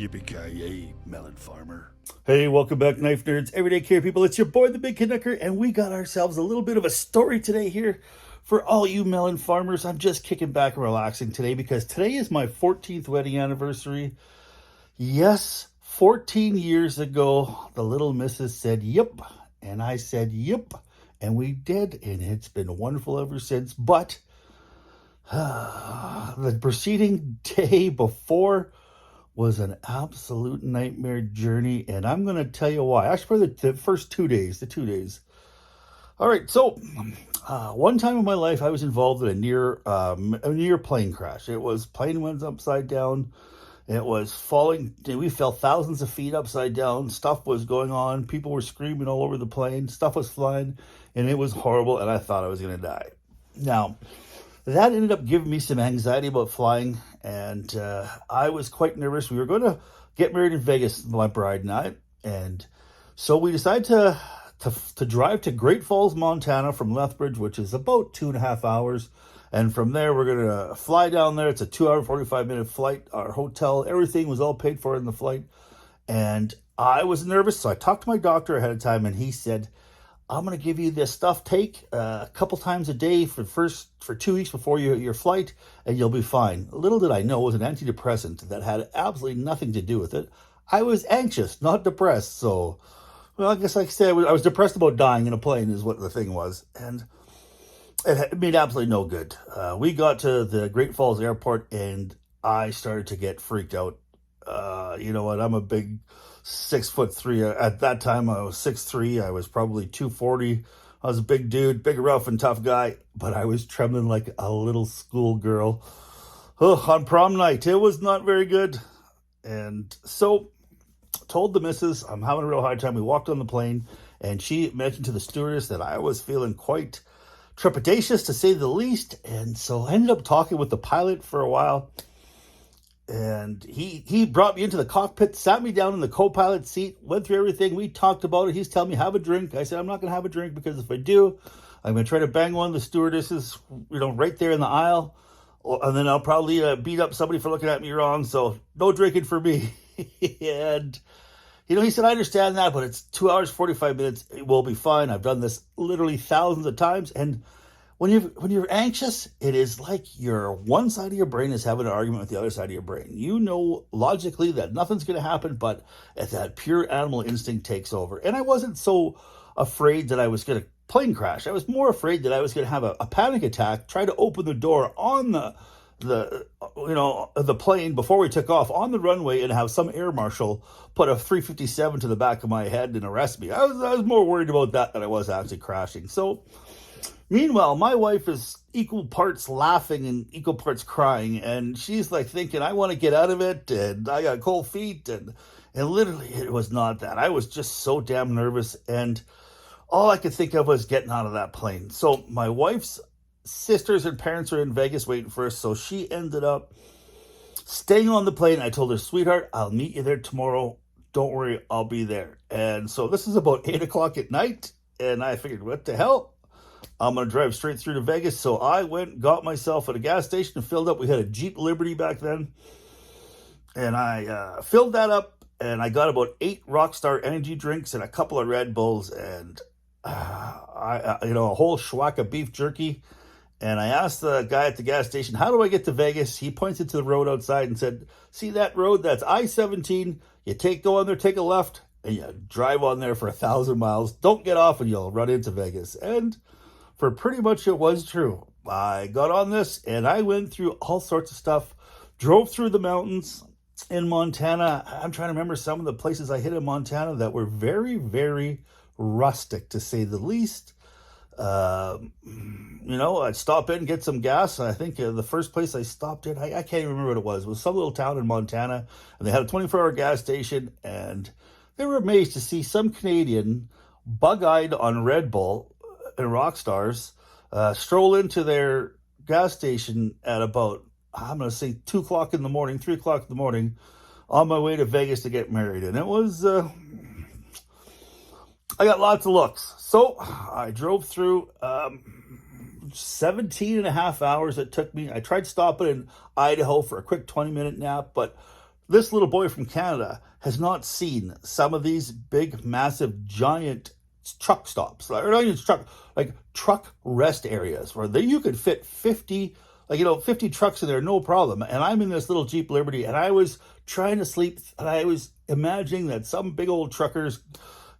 Yippee-ki-yay, melon farmer. Hey, welcome back, Knife Nerds, Everyday Care people. It's your boy, the Big Knicker, and we got ourselves a little bit of a story today here for all you melon farmers. I'm just kicking back and relaxing today because today is my 14th wedding anniversary. Yes, 14 years ago, the little missus said, yep, and I said, yep, and we did, and it's been wonderful ever since. But the preceding day before was an absolute nightmare journey, and I'm going to tell you why. Actually, for the first 2 days, the 2 days. All right, so one time in my life, I was involved in a near plane crash. Plane went upside down. It was falling. We fell thousands of feet upside down. Stuff was going on. People were screaming all over the plane. Stuff was flying, and it was horrible, and I thought I was going to die. Now, that ended up giving me some anxiety about flying, and I was quite nervous. We were going to get married in Vegas, my bride and I, and so we decided to drive to Great Falls, Montana from Lethbridge, which is about 2.5 hours, and from there we're going to fly down there. It's a 2-hour, 45-minute flight. Our hotel, everything was all paid for in the flight, and I was nervous, so I talked to my doctor ahead of time, and he said, I'm going to give you this stuff. Take a couple times a day for 2 weeks before your flight, and you'll be fine. Little did I know it was an antidepressant that had absolutely nothing to do with it. I was anxious, not depressed. So, well, I guess like I said, I was depressed about dying in a plane is what the thing was. And it made absolutely no good. We got to the Great Falls Airport, and I started to get freaked out. You know what? I'm a big 6'3". At that time, I was 6'3". I was probably 240. I was a big dude, big, rough, and tough guy, but I was trembling like a little schoolgirl. On prom night, it was not very good. And so, told the missus I'm having a real hard time. We walked on the plane, and she mentioned to the stewardess that I was feeling quite trepidatious, to say the least. And so I ended up talking with the pilot for a while. And he brought me into the cockpit, sat me down in the co-pilot seat, went through everything. We talked about it. He's telling me, have a drink. I said, I'm not going to have a drink because if I do, I'm going to try to bang one of the stewardesses, right there in the aisle. And then I'll probably beat up somebody for looking at me wrong. So no drinking for me. And, he said, I understand that, but it's 2 hours, 45 minutes. It will be fine. I've done this literally thousands of times. And when you're anxious, it is like one side of your brain is having an argument with the other side of your brain. You know logically that nothing's going to happen, but that pure animal instinct takes over. And I wasn't so afraid that I was going to plane crash. I was more afraid that I was going to have a panic attack, try to open the door on the plane before we took off on the runway, and have some air marshal put a 357 to the back of my head and arrest me. I was more worried about that than I was actually crashing. So, meanwhile, my wife is equal parts laughing and equal parts crying, and she's like thinking, I want to get out of it, and I got cold feet, and literally it was not that. I was just so damn nervous, and all I could think of was getting out of that plane. So my wife's sisters and parents are in Vegas waiting for us, so she ended up staying on the plane. I told her, sweetheart, I'll meet you there tomorrow. Don't worry, I'll be there. And so this is about 8 o'clock at night, and I figured, what the hell? I'm going to drive straight through to Vegas. So I went, got myself at a gas station and filled up. We had a Jeep Liberty back then. And I filled that up, and I got about 8 Rockstar energy drinks and a couple of Red Bulls and, a whole schwack of beef jerky. And I asked the guy at the gas station, how do I get to Vegas? He pointed to the road outside and said, see that road? That's I-17. You go on there, take a left, and you drive on there for 1,000 miles. Don't get off, and you'll run into Vegas. And for pretty much it was true. I got on this, and I went through all sorts of stuff, drove through the mountains in Montana. I'm trying to remember some of the places I hit in Montana that were very, very rustic, to say the least. I'd stop in and get some gas. I think the first place I stopped in, I can't even remember what it was. It was some little town in Montana, and they had a 24-hour gas station, and they were amazed to see some Canadian bug-eyed on Red Bull and rock stars stroll into their gas station at about, I'm going to say 2 o'clock in the morning, 3 o'clock in the morning, on my way to Vegas to get married. And it was, I got lots of looks. So I drove through 17 and a half hours it took me. I tried stopping in Idaho for a quick 20-minute nap, but this little boy from Canada has not seen some of these big, massive, giant truck stops, or not even truck, like truck rest areas where you could fit 50, 50 trucks in there, no problem. And I'm in this little Jeep Liberty, and I was trying to sleep, and I was imagining that some big old truckers,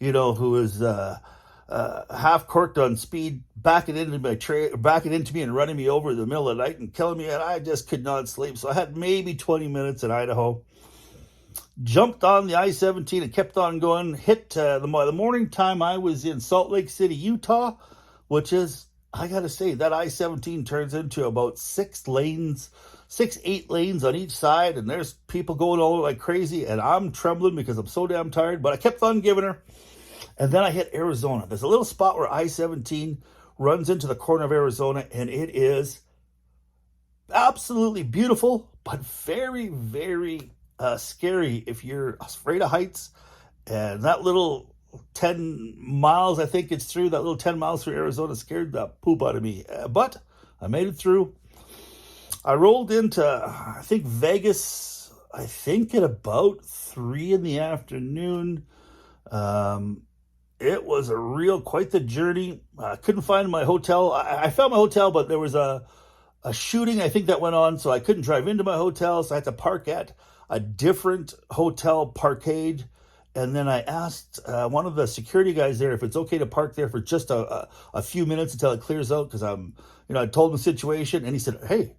who is half corked on speed, backing into me and running me over in the middle of the night and killing me, and I just could not sleep. So I had maybe 20 minutes in Idaho. Jumped on the I-17 and kept on going. Hit the morning time I was in Salt Lake City, Utah, which is, I got to say, that I-17 turns into about 8 lanes on each side, and there's people going all over like crazy, and I'm trembling because I'm so damn tired, but I kept on giving her. And then I hit Arizona. There's a little spot where I-17 runs into the corner of Arizona, and it is absolutely beautiful, but very, very scary if you're afraid of heights. And that little 10 miles, I think it's through, that little 10 miles through Arizona scared the poop out of me. But I made it through. I rolled into, I think, Vegas, I think at about 3 in the afternoon. It was quite the journey. I couldn't find my hotel. I found my hotel, but there was a shooting, I think, that went on, so I couldn't drive into my hotel, so I had to park at a different hotel parkade. And then I asked one of the security guys there if it's okay to park there for just a few minutes until it clears out, because I told him the situation, and he said, "Hey,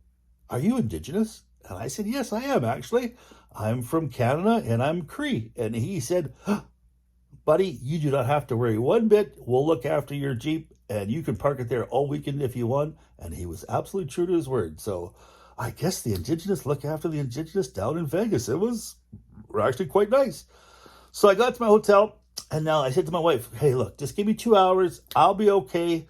are you Indigenous?" And I said, "Yes, I am, actually. I'm from Canada, and I'm Cree." And he said, "Buddy, you do not have to worry one bit. We'll look after your Jeep, and you can park it there all weekend if you want." And he was absolutely true to his word. So I guess the Indigenous look after the Indigenous down in Vegas. It was actually quite nice. So I got to my hotel, and now I said to my wife, "Hey, look, just give me 2 hours. I'll be okay.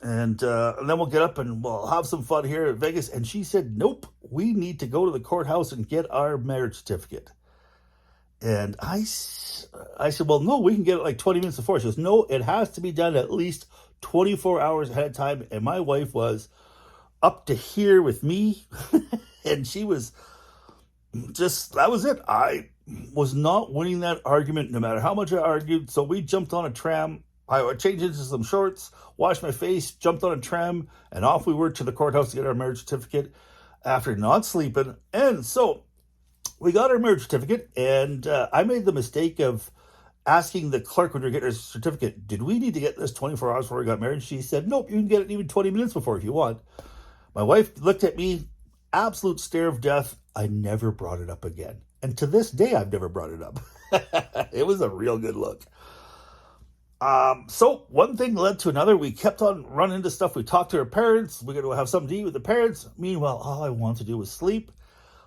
And then we'll get up and we'll have some fun here at Vegas." And she said, "Nope, we need to go to the courthouse and get our marriage certificate." And I said, "Well, no, we can get it like 20 minutes before." She goes, "No, it has to be done at least 24 hours ahead of time." And my wife was up to here with me. And she was that was it. I was not winning that argument no matter how much I argued. So we jumped on a tram. I changed into some shorts, washed my face, jumped on a tram, and off we were to the courthouse to get our marriage certificate after not sleeping. And so we got our marriage certificate, and I made the mistake of asking the clerk when we were getting our certificate, "Did we need to get this 24 hours before we got married?" She said, "Nope, you can get it even 20 minutes before if you want." My wife looked at me, absolute stare of death. I never brought it up again. And to this day, I've never brought it up. It was a real good look. So one thing led to another. We kept on running into stuff. We talked to our parents. We're going to have something to eat with the parents. Meanwhile, all I wanted to do was sleep.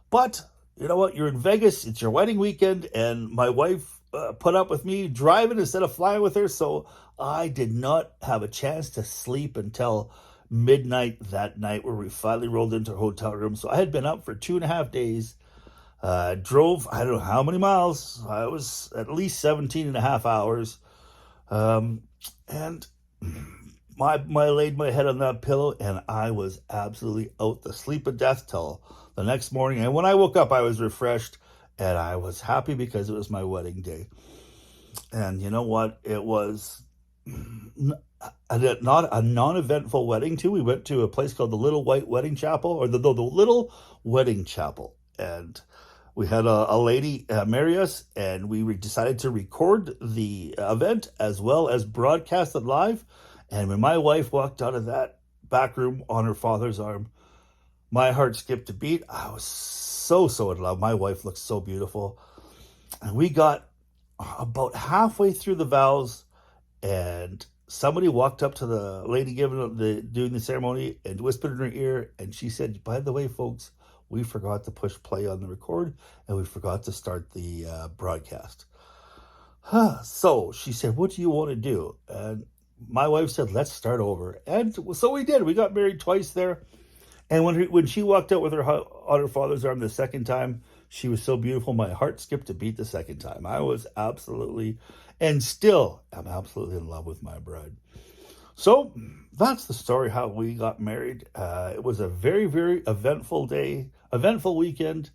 But you know what? You're in Vegas. It's your wedding weekend. And my wife put up with me driving instead of flying with her. So I did not have a chance to sleep until midnight that night, where we finally rolled into a hotel room. So I had been up for 2.5 days. Drove, I don't know how many miles. I was at least 17 and a half hours. And I laid my head on that pillow, and I was absolutely out the sleep of death till the next morning. And when I woke up, I was refreshed, and I was happy because it was my wedding day. And you know what? It was not a non-eventful wedding too. We went to a place called the Little White Wedding Chapel, or the Little Wedding Chapel, and we had a lady marry us, and we decided to record the event as well as broadcast it live. And when my wife walked out of that back room on her father's arm, my heart skipped a beat. I was so in love. My wife looked so beautiful. And we got about halfway through the vows, and somebody walked up to the lady doing the ceremony and whispered in her ear, and she said, "By the way, folks, we forgot to push play on the record, and we forgot to start the broadcast." So she said, "What do you want to do?" And my wife said, "Let's start over." And so we did. We got married twice there. And when she walked out with her on her father's arm the second time, she was so beautiful. My heart skipped a beat the second time. I was absolutely, and still am absolutely in love with my bride. So that's the story how we got married. It was a very, very eventful day, eventful weekend.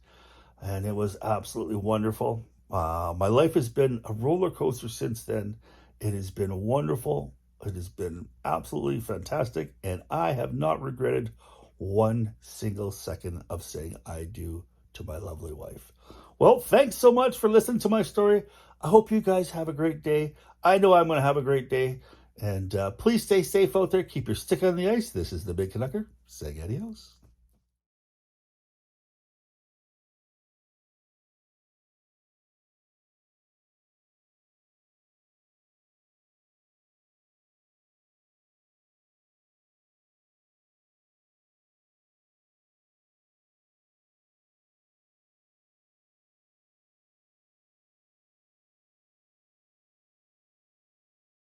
and it was absolutely wonderful. My life has been a roller coaster since then. It has been wonderful. It has been absolutely fantastic, and I have not regretted one single second of saying I do to my lovely wife. Well, thanks so much for listening to my story. I hope you guys have a great day. I know I'm going to have a great day. And please stay safe out there. Keep your stick on the ice. This is the Big Canucker saying adios.